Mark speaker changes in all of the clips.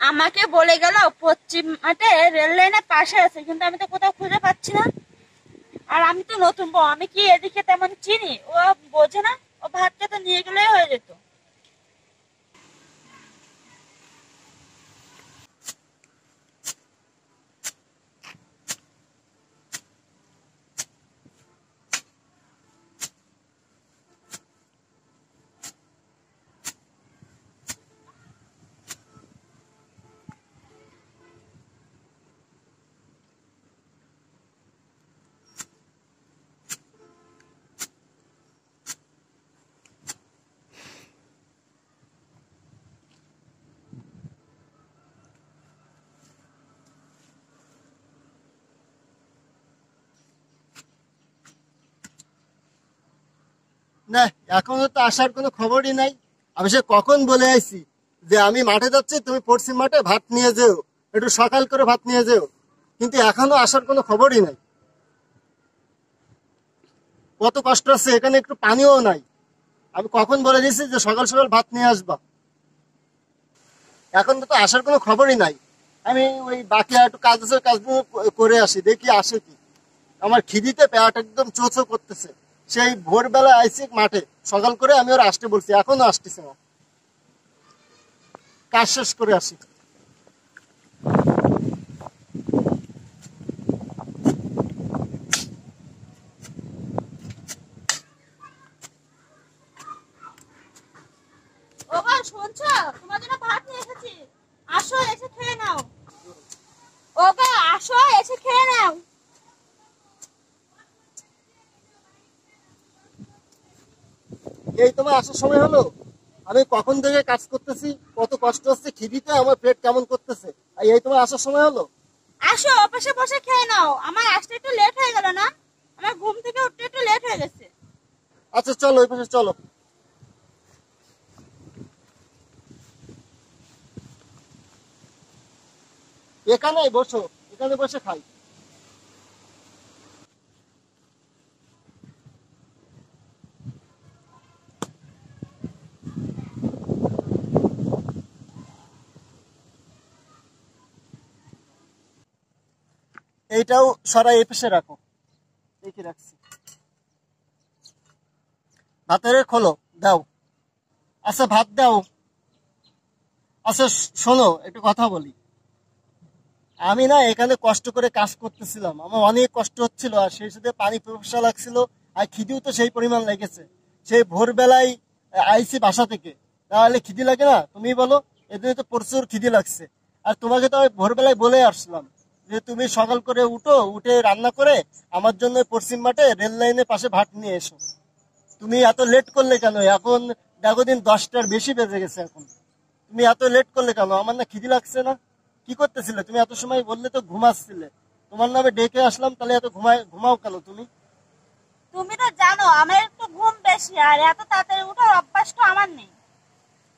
Speaker 1: আমাকে বলে গেল পশ্চিম মাঠে রেল লাইনের পাশে আছে, কিন্তু আমি তো কোথাও খুঁজে পাচ্ছি না। আর আমি তো নতুন বউ, আমি কি এদিকে তেমন চিনি? ও বোঝে না, ও ভাতটা তো নিয়ে গেলেই হয়ে যেত।
Speaker 2: না, এখনো তো আসার কোনো খবরই নাই। আমি সে কখন বলে আইছি যে আমি মাঠে যাচ্ছি, তুমি পশ্চিম মাঠে ভাত নিয়ে যেও, একটু সকাল করে ভাত নিয়ে যেও, কিন্তু এখনো আসার কোনো খবরই নাই। কত কষ্ট আছে, এখানে একটু পানিও নাই। আমি কখন বলে দিয়েছি যে সকাল সকাল ভাত নিয়ে আসবা, এখন তো আসার কোনো খবরই নাই। আমি ওই বাকি আর একটু কাজ আছে, কাজগুলো করে আসি, দেখি আসে কি। আমার খিদিতে পেট একদম চোচো করতেছে। সেই ভোরবেলা আইসি মাঠে সকাল করে, আমি ওর আসতে বলছি, এখনো আসতেছে না। কাজ শেষ করে আসি।
Speaker 1: ও গো, শুনছো? তোমার জন্য ভাত নিয়ে এসেছি, আসো এসে খেয়ে নাও। ও গো, আসো এসে খেয়ে নাও।
Speaker 2: এই তোমার আসার সময় হলো? আমি কখন থেকে কাজ করতেছি, কত কষ্ট হচ্ছে, খিদিতে আমার পেট কেমন করতেছে, আর এই তোমার আসার সময় হলো?
Speaker 1: আসো অপাশে বসে খেয়ে নাও, আমার আসতে একটু লেট হয়ে গেল না? আমার ঘুম থেকে উঠতে একটু লেট হয়ে গেছে।
Speaker 2: আচ্ছা চলো, ওই পাশে চলো। এখানেই বসো, এখানে বসে খাই। এইটাও সরাই এই পাশে রাখো, দেখি রাখছি। ভাতের খোলো, দাও। আচ্ছা ভাত দাও। আচ্ছা শোনো, একটু কথা বলি। আমি না এখানে কষ্ট করে কাজ করতেছিলাম, আমার অনেক কষ্ট হচ্ছিল, আর সেই সাথে পানি পিপাসা লাগছিল, আর খিদেও তো সেই পরিমাণ লেগেছে। সেই ভোরবেলায় আইসি বাসা থেকে, তাহলে খিদি লাগে না? তুমি বলো। এদিনে তো প্রচুর খিদি লাগছে। আর তোমাকে তো আমি ভোরবেলায় বলে আসলাম যে তুমি সকাল করে উঠো, উঠে রান্না করে আমার জন্য পশ্চিম মাঠে রেল লাইনের পাশে ভাত নিয়ে এসো। তুমি এত লেট করলে কেন? এখন দেখো দিন 10টার বেশি বেজে গেছে এখন। তুমি এত লেট করলে কেন? আমার না খিদি লাগছে না? কি করতেছিলে তুমি এত সময়? বললে তো ঘুমাচ্ছিলে। তোমার নামে ডেকে আসলাম, তাহলে এত ঘুমাও কেন তুমি?
Speaker 1: তুমি তো জানো আমার একটু ঘুম বেশি, আর এত তাড়াতাড়ি উঠার অভ্যাস তো আমার নেই।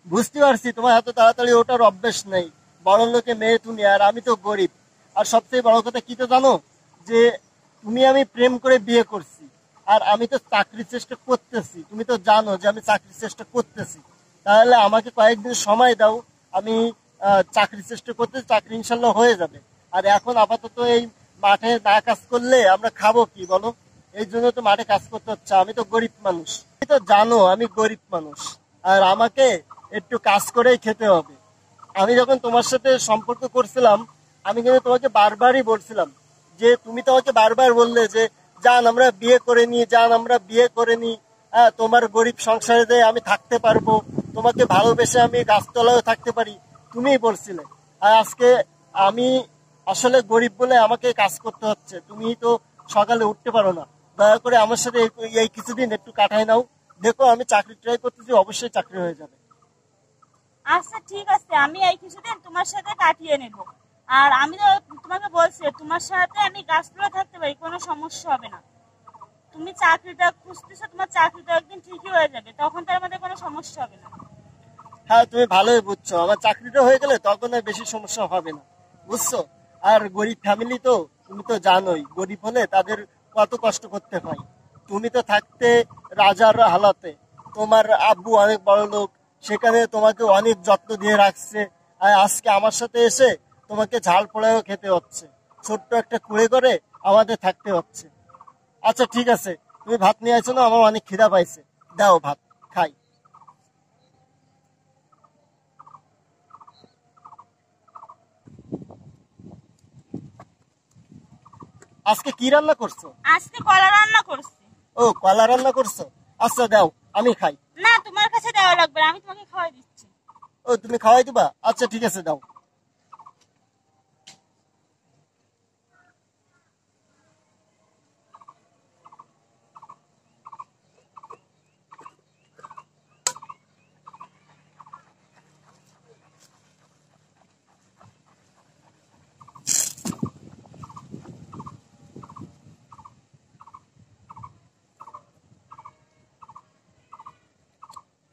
Speaker 2: বুঝতে পারছি তোমার এত তাড়াতাড়ি ওঠার অভ্যেস নেই। বড় লোকে মেয়ে তুমি, আর আমি তো গরিব। আর সবথেকে বড় কথা কি তো জানো? যে তুমি আমি প্রেম করে বিয়ে করছি, আর আমি তো চাকরির চেষ্টা করতেছি। তুমি তো জানো যে আমি চাকরির চেষ্টা করতেছি। তাহলে আমাকে কয়েকদিন সময় দাও, আমি চাকরির চেষ্টা করতে, চাকরি ইনশাল্লাহ হয়ে যাবে। আর এখন আপাতত এই মাঠে না কাজ করলে আমরা খাবো কি বলো? এই জন্য তো মাঠে কাজ করতে হচ্ছে। আমি তো গরিব মানুষ, তুমি তো জানো আমি গরিব মানুষ, আর আমাকে একটু কাজ করেই খেতে হবে। আমি যখন তোমার সাথে সম্পর্ক করছিলাম, আমি কিন্তু তোমাকে বারবারই বলছিলাম যে, তুমি তো আমাকে বারবার বললে যে জান আমরা বিয়ে করে নি, জান আমরা বিয়ে করে নি। হ্যাঁ, তোমার গরিব সংসারে যে আমি থাকতে পারবো, তোমাকে ভালোবেসে আমি গাছতলায় থাকতে পারি, তুমিই বলছিলে। আর আজকে আমি আসলে গরিব বলে আমাকে কাজ করতে হচ্ছে। তুমি তো সকালে উঠতে পারো না। দয়া করে আমার সাথে এই কিছুদিন একটু কাটায় নাও। দেখো আমি চাকরি ট্রাই করতেছি, অবশ্যই চাকরি হয়ে যাবে।
Speaker 1: আচ্ছা ঠিক আছে, আমি এই কিছুদিন তোমার সাথে কাটিয়ে নেব। আর আমি তো তোমাকে বলছি তোমার সাথে আমি গাছতলা থাকতে পারি, কোনো সমস্যা হবে না। তুমি চাকরিটা খুঁজতেছো, তোমার চাকরিটা একদিন ঠিকই হয়ে যাবে, তখন তার মধ্যে কোনো সমস্যা হবে না।
Speaker 2: হ্যাঁ, তুমি ভালোই বুঝছো। আমার চাকরিটা হয়ে গেলে তখন আর বেশি সমস্যা হবে না, বুঝছো? আর গরিব ফ্যামিলি তো, তুমি তো জানোই গরিব হলে তাদের কত কষ্ট করতে হয়। তুমি তো থাকতে রাজার হালাতে, তোমার আব্বু অনেক বড় লোক, সেখানে তোমাকে অনেক যত্ন দিয়ে রাখছে। আর আজকে আমার সাথে এসে তোমাকে ঝাল পোড়াও খেতে হচ্ছে, ছোট্ট একটা কুড়ে করে আমাদের থাকতে হচ্ছে। আচ্ছা ঠিক আছে, তুমি ভাত নিয়ে আসো না, আমার অনেক খিদা পাইছে, দাও ভাত খাই। আজকে কি রান্না করছো?
Speaker 1: আজকে কলা রান্না করছি।
Speaker 2: ও, কলা রান্না করছো, আচ্ছা দাও আমি খাই।
Speaker 1: না, তোমার কাছে দেওয়া লাগবে না, আমি তোমাকে খাওয়াই দিচ্ছি।
Speaker 2: ও, তুমি খাওয়াই দিবা? আচ্ছা ঠিক আছে, দাও।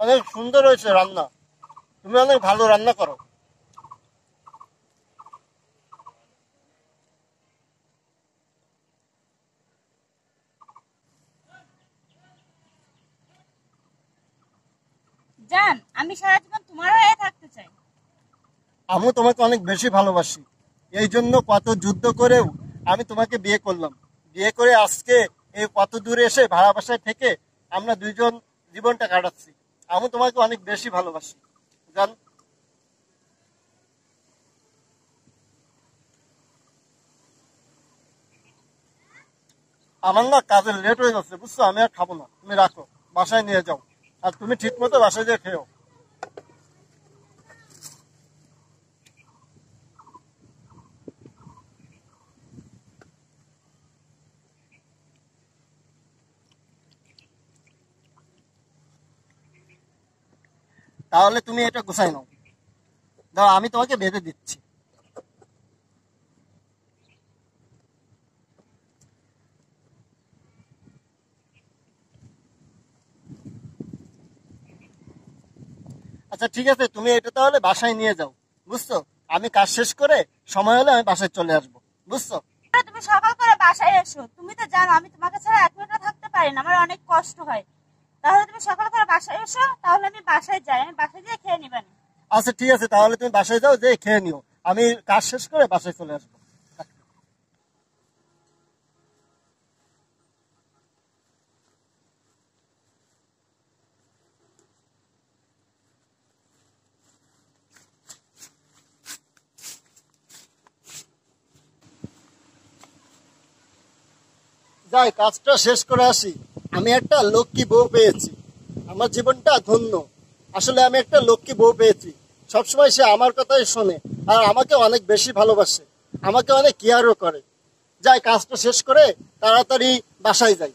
Speaker 2: অনেক সুন্দর হয়েছে রান্না, তুমি অনেক ভালো রান্না করো।
Speaker 1: জান, আমি সারা জীবন তোমার হয়ে থাকতে চাই।
Speaker 2: আমিও তোমাকে অনেক বেশি ভালোবাসি, এই জন্য কত যুদ্ধ করেও আমি তোমাকে বিয়ে করলাম। বিয়ে করে আজকে এই কত দূরে এসে ভাড়া বাসায় থেকে আমরা দুইজন জীবনটা কাটাচ্ছি। আমি তোমাকে অনেক বেশি ভালোবাসি জান। আমার না কাজের লেট হয়ে যাচ্ছে বুঝছো, আমি আর খাবো না, তুমি রাখো, বাসায় নিয়ে যাও। আর তুমি ঠিক মতো বাসায় যেয়ে খেও। তাহলে তুমি এটা গুছাই নাও, দাও আমি তোমাকে বেঁধে দিচ্ছি। আচ্ছা ঠিক আছে, তুমি এটা তাহলে বাসায় নিয়ে যাও, বুঝছো? আমি কাজ শেষ করে সময় হলে আমি বাসায় চলে আসবো, বুঝছো?
Speaker 1: তুমি সকাল করে বাসায় এসো, তুমি তো জানো আমি তোমাকে ছাড়া এক মিনিটও থাকতে পারি না, আমার অনেক কষ্ট হয়। তাহলে তুমি সকাল করে বাসায় এসো, তাহলে আমি বাসায় যাই, আমি বাসায় গিয়ে খেয়ে নিবানি।
Speaker 2: আচ্ছা ঠিক আছে, তাহলে তুমি বাসায় যাও, যে খেয়ে নিও, আমি কাজ শেষ করে বাসায় চলে আসবো। যাই, কাজটা শেষ করে আসি। আমি একটা লক্ষ্মী বউ পেয়েছি, আমার জীবনটা ধন্য। আসলে আমি একটা লক্ষ্মী বউ পেয়েছি, সবসময় সে আমার কথাই শোনে আর আমাকে অনেক বেশি ভালোবাসে, আমাকে অনেক কেয়ারও করে। যাই, কাজটা শেষ করে তাড়াতাড়ি বাসায় যাই।